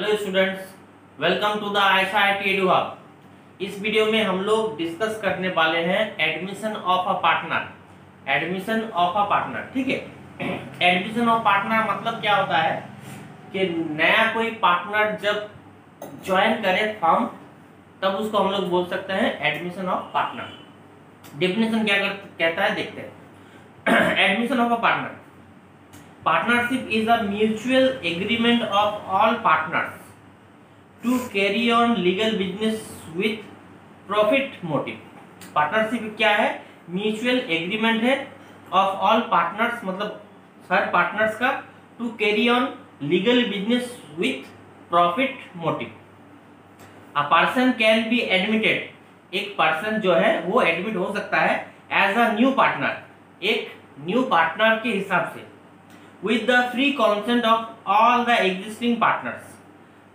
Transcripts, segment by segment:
Hello students, welcome to the IIT edu hub. इस video में हम लोग डिस्कस करने वाले हैं admission of a partner. Admission of a partner, ठीक है। एडमिशन ऑफ पार्टनर मतलब क्या होता है कि नया कोई पार्टनर जब ज्वाइन करे फर्म, तब उसको हम लोग बोल सकते हैं एडमिशन ऑफ पार्टनर। डेफिनेशन क्या कहता है देखते हैं। Admission of a partner, partnership is a mutual agreement of all partners to carry on legal business with profit motive। Partnership क्या है? म्यूचुअल एग्रीमेंट है ऑफ ऑल पार्टनर्स, मतलब हर पार्टनर्स का, to carry on legal business with profit motive. A person can be admitted, एक person जो है वो एडमिट हो सकता है एज अ न्यू पार्टनर, एक न्यू पार्टनर के हिसाब से, with the free consent of all the existing partners।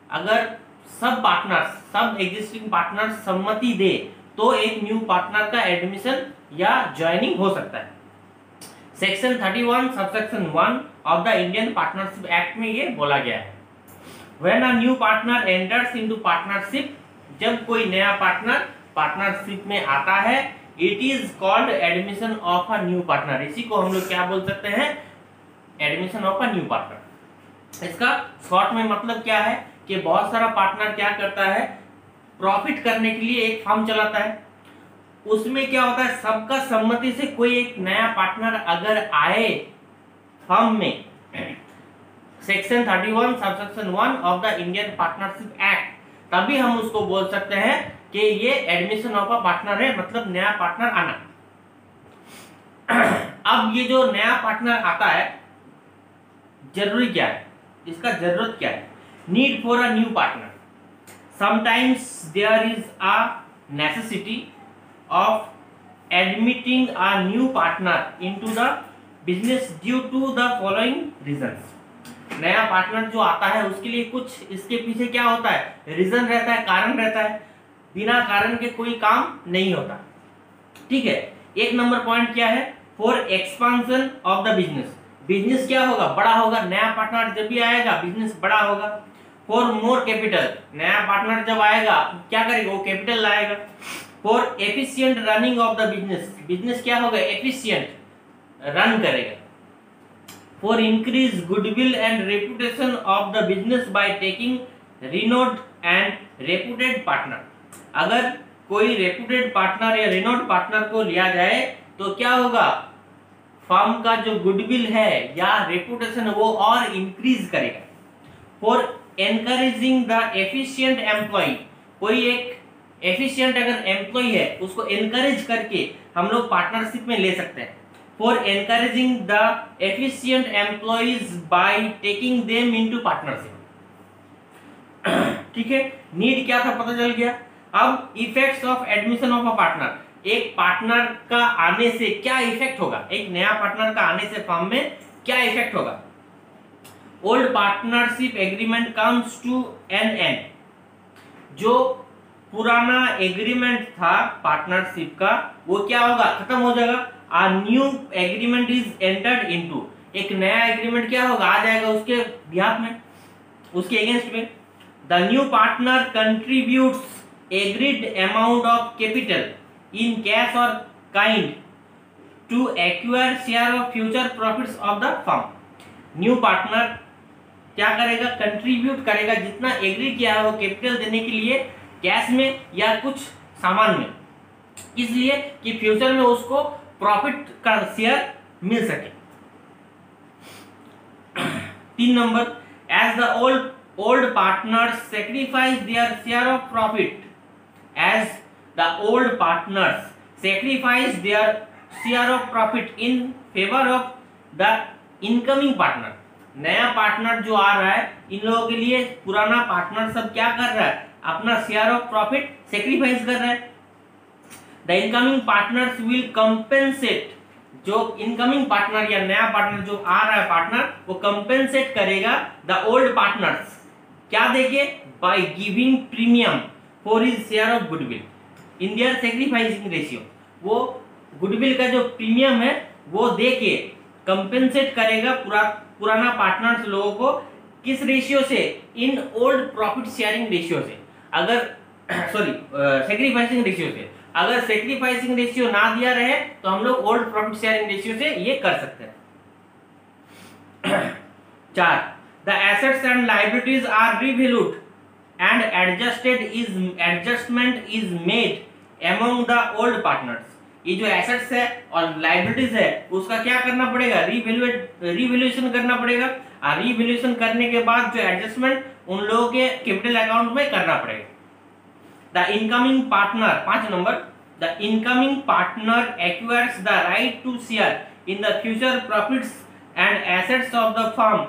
अगर सब existing partners सम्मति दे तो एक न्यू पार्टनर का एडमिशन या ज्वाइनिंग हो सकता है। Section 31 subsection 1 of the Indian partnership act में ये बोला गया है। When a new partner enters into partnership, जब कोई नया पार्टनर पार्टनरशिप में आता है, it is called admission of a new partner। इसी को हम लोग क्या बोल सकते हैं? Admission of a new partner. इसका शॉर्ट में मतलब क्या है कि बहुत सारा पार्टनर क्या करता है, प्रॉफिट करने के लिए एक फर्म चलाता है। उसमें क्या होता है, सबका सम्मति से कोई एक नया पार्टनर अगर आए फर्म में, section 31 subsection 1 of the Indian partnership act, तभी हम उसको बोल सकते हैं कि ये एडमिशन ऑफ अ पार्टनर है, मतलब नया पार्टनर आना। अब ये जो नया पार्टनर आता है, जरूरी क्या है, इसका जरूरत क्या है? Need for a new partner. Sometimes there is a necessity of admitting a new partner into the business due to the following reasons. नया पार्टनर जो आता है उसके लिए कुछ इसके पीछे क्या होता है, रीजन रहता है, कारण रहता है। बिना कारण के कोई काम नहीं होता, ठीक है। एक नंबर पॉइंट क्या है? For expansion of the business. Business क्या होगा, बड़ा होगा। नया पार्टनर जब भी आएगा बिजनेस बड़ा होगा। फॉर मोर कैपिटल, नया पार्टनर जब आएगा क्या करेगा, वो कैपिटल लाएगा। For efficient running of the business, business क्या होगा, एफिशिएंट रन करेगा। For increase goodwill and reputation of the business by taking renowned and reputed partner. अगर कोई रेपुटेड पार्टनर या रिनोड पार्टनर को लिया जाए तो क्या होगा, फर्म का जो गुडविल है या रेपुटेशन है वो और इंक्रीज करेगा। For encouraging the efficient employ, कोई एक एफिशिएंट अगर एम्प्लॉय है उसको एनकरेज करके हम लोग पार्टनरशिप में ले सकते हैं। For encouraging the efficient employees by taking them into partnership, ठीक है। नीड क्या था पता चल गया। अब effects of admission of a partner, एक पार्टनर का आने से क्या इफेक्ट होगा, एक नया पार्टनर का आने से फर्म में क्या इफेक्ट होगा। Old partnership agreement comes to an end. जो पुराना एग्रीमेंट था पार्टनरशिप का वो क्या होगा, खत्म हो जाएगा। A new agreement is entered into, एक नया एग्रीमेंट क्या होगा, आ जाएगा उसके बिहाफ में, उसके अगेंस्ट में। The new partner contributes agreed amount of capital in cash or kind to acquire share of future profits of the firm। New partner क्या करेगा, कंट्रीब्यूट करेगा, जितना एग्री किया है वो कैपिटल देने के लिए कैश में या कुछ सामान में, इसलिए कि फ्यूचर में उसको प्रॉफिट का शेयर मिल सके। 3 number, as the old partners sacrifice their share of profit, as the old partners sacrifice their share of profit in favor of the incoming partner। नया पार्टनर जो आ रहा है, इन लोगों के लिए पुराना पार्टनर सब क्या कर रहा है, अपना शेयर ऑफ प्रॉफिट सेक्रीफाइस कर रहा है। The incoming partners will compensate, जो इनकमिंग पार्टनर या नया पार्टनर जो आ रहा है पार्टनर, वो कंपेंसेट करेगा द ओल्ड पार्टनर्स, क्या देके, by giving premium for his share of goodwill in their sacrificing ratio. वो गुडविल का जो प्रीमियम है वो दे के कंपेंसेट करेगा पुराना पार्टनर्स लोगों को किस रेशियो से? In old profit sharing ratio से, अगर सॉरी सेक्रीफाइसिंग रेशियो से। अगर सेक्रीफाइसिंग रेशियो ना दिया रहे तो हम लोग ओल्ड प्रॉफिट शेयरिंग रेशियो से ये कर सकते हैं। 4, the assets and liabilities are revalued and adjustment is made among the old partners. ये जो एसेट्स है और लायबिलिटीज है उसका क्या करना पड़ेगा? रिवैल्यूएशन करना पड़ेगा, और रिवैल्यूएशन करने के बाद जो एडजस्टमेंट उन लोगों के कैपिटल अकाउंट में करना पड़ेगा। The incoming partner, 5 number, the incoming partner acquires the right to share in the future profits and assets of the firm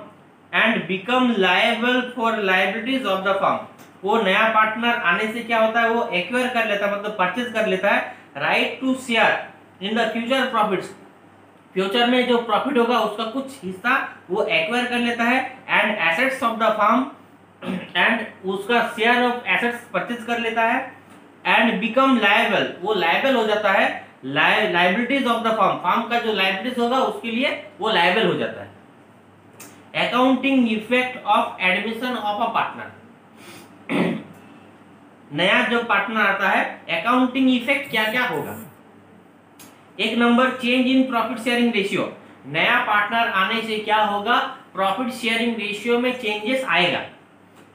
and become liable for liabilities of the firm. वो नया partner आने से क्या होता है? वो एक्वायर कर लेता है, मतलब परचेज कर लेता है right to share in the future profits. Future में जो प्रॉफिट होगा उसका कुछ हिस्सा वो एक्वायर कर लेता है, and assets of the firm, and उसका शेयर ऑफ एसेट्स परचेज कर लेता है, एंड बिकम लायबल, वो लायबल हो जाता है liabilities of the firm. Firm का जो लायबिलिटीज होगा उसके लिए वो लायबल हो जाता है। Accounting effect of admission of a partner. नया जो पार्टनर आता है, अकाउंटिंग इफेक्ट क्या क्या होगा? 1 number, change in profit sharing ratio. नया पार्टनर आने से क्या होगा? प्रॉफिट शेयरिंग रेशियो में चेंजेस आएगा।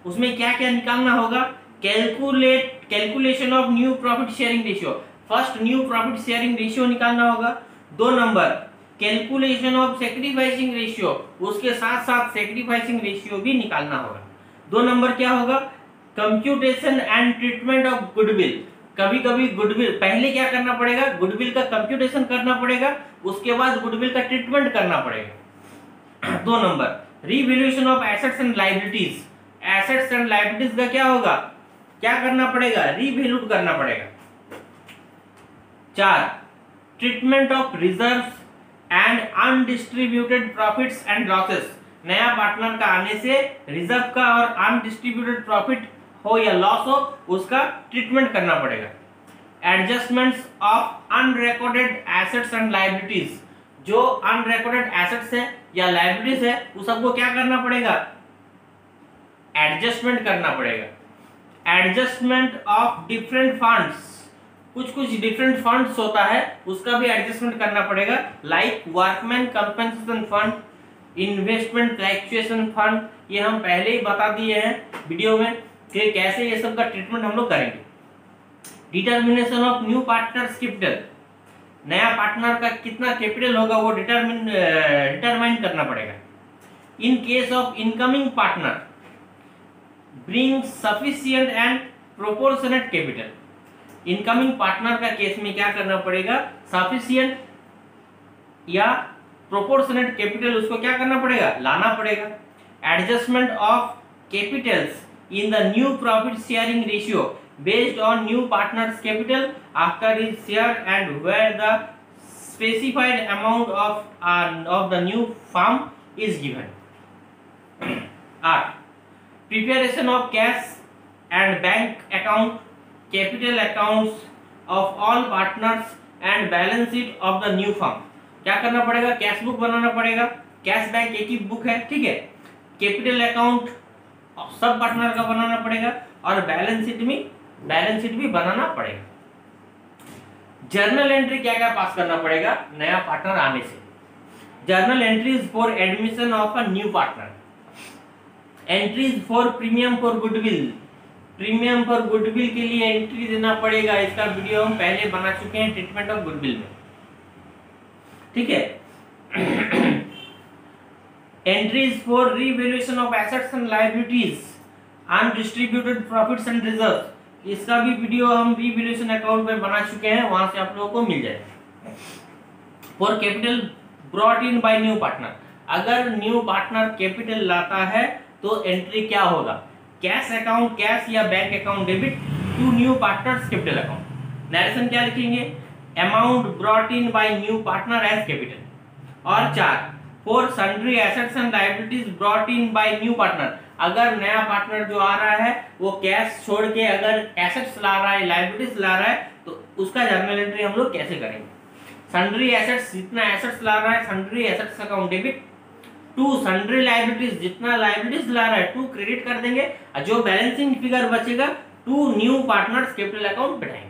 उसमें क्या क्या निकालना होगा? Calculation of new profit sharing ratio. First new profit sharing ratio निकालना होगा। 2 number, calculation of sacrificing ratio, उसके साथ साथ सेक्रीफाइसिंग रेशियो भी निकालना होगा। 2 नंबर क्या होगा? Computation and treatment of goodwill. कभी कभी गुडविल पहले क्या करना पड़ेगा? गुडविल का कंप्यूटेशन करना पड़ेगा, उसके बाद गुडविल का ट्रीटमेंट करना पड़ेगा। 2 number, revaluation of assets and liabilities. Assets and liabilities का क्या होगा? क्या करना पड़ेगा? रिवैल्यूड करना पड़ेगा। 4, treatment of reserves and undistributed profits and losses. नया पार्टनर का आने से रिजर्व का और अनडिस्ट्रीब्यूटेड प्रॉफिट हो या लॉस हो, उसका ट्रीटमेंट करना पड़ेगा। Adjustments of unrecorded assets and liabilities. जो अनरिकॉर्डेड एसेट्स है या लायबिलिटीज है उस सबको क्या करना पड़ेगा? एडजस्टमेंट करना पड़ेगा। Adjustment of different funds. कुछ डिफरेंट फंड्स होता है उसका भी एडजस्टमेंट करना पड़ेगा, like workman compensation fund, investment fluctuation fund. ये हम पहले ही बता दिए हैं वीडियो में कि कैसे ये सब का ट्रीटमेंट हम लोग करेंगे। Determination of new partners capital. नया पार्टनर का कितना कैपिटल होगा वो डिटरमाइन करना पड़ेगा। In case of incoming partner bring sufficient and proportionate capital. Incoming partner का केस में क्या करना पड़ेगा? सफिशिएंट या प्रोपोर्शनेट कैपिटल उसको क्या करना पड़ेगा? लाना पड़ेगा। Adjustment of capitals in the new profit sharing ratio based on new partners capital after his share and where the specified amount of the new firm is given. 8, preparation of cash and bank account, capital accounts of all partners and balance sheet of the new firm. क्या करना पड़ेगा? Cash book बनाना पड़ेगा। Cash bank एक ही book है, ठीक है। Capital account sub partner का बनाना पड़ेगा और बैलेंस शीट भी बनाना पड़ेगा। जर्नल एंट्री क्या क्या पास करना पड़ेगा नया पार्टनर आने से? Journal entries for admission of a new partner, entries for premium for goodwill. Premium for goodwill के लिए एंट्री देना पड़ेगा, इसका वीडियो हम पहले बना चुके हैं ट्रीटमेंट ऑफ गुडविल में, ठीक है। Entries for revaluation of assets and liabilities, undistributed profits and reserves, इसका भी वीडियो हम रिवैल्यूएशन अकाउंट में बना चुके हैं, वहां से आप लोगों को मिल जाएगा। For capital brought in by new partner, अगर न्यू पार्टनर कैपिटल लाता है तो एंट्री क्या होगा? कैश अकाउंट, कैश या bank account debit to new partners capital account. Narration क्या लिखेंगे? Amount brought in by new partner as capital. और 4, for sundry assets and liabilities brought in by new partner, अगर नया partner जो आ रहा है वो कैश छोड़ के अगर एसेट्स ला रहा है, लायबिलिटीज ला रहा है, तो उसका जर्नल एंट्री हम लोग कैसे करेंगे? सन्ड्री एसेट्स, जितना एसेट्स ला रहा है, sundry assets account debit to sundry liabilities, जितना लायबिलिटीज ला रहा है टू क्रेडिट कर देंगे, और जो बैलेंसिंग फिगर बचेगा to new partners capital account बढ़ाएंगे।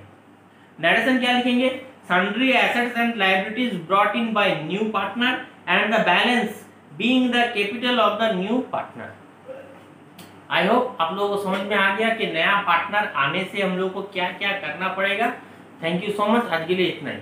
नरेशन क्या लिखेंगे, sundry assets and liabilities brought in by new partner and the balance being the capital of the new partner. I hope आप लोगों को समझ में आ गया कि नया पार्टनर आने से हम लोग को क्या क्या करना पड़ेगा। थैंक यू सो मच, आज के लिए इतना ही।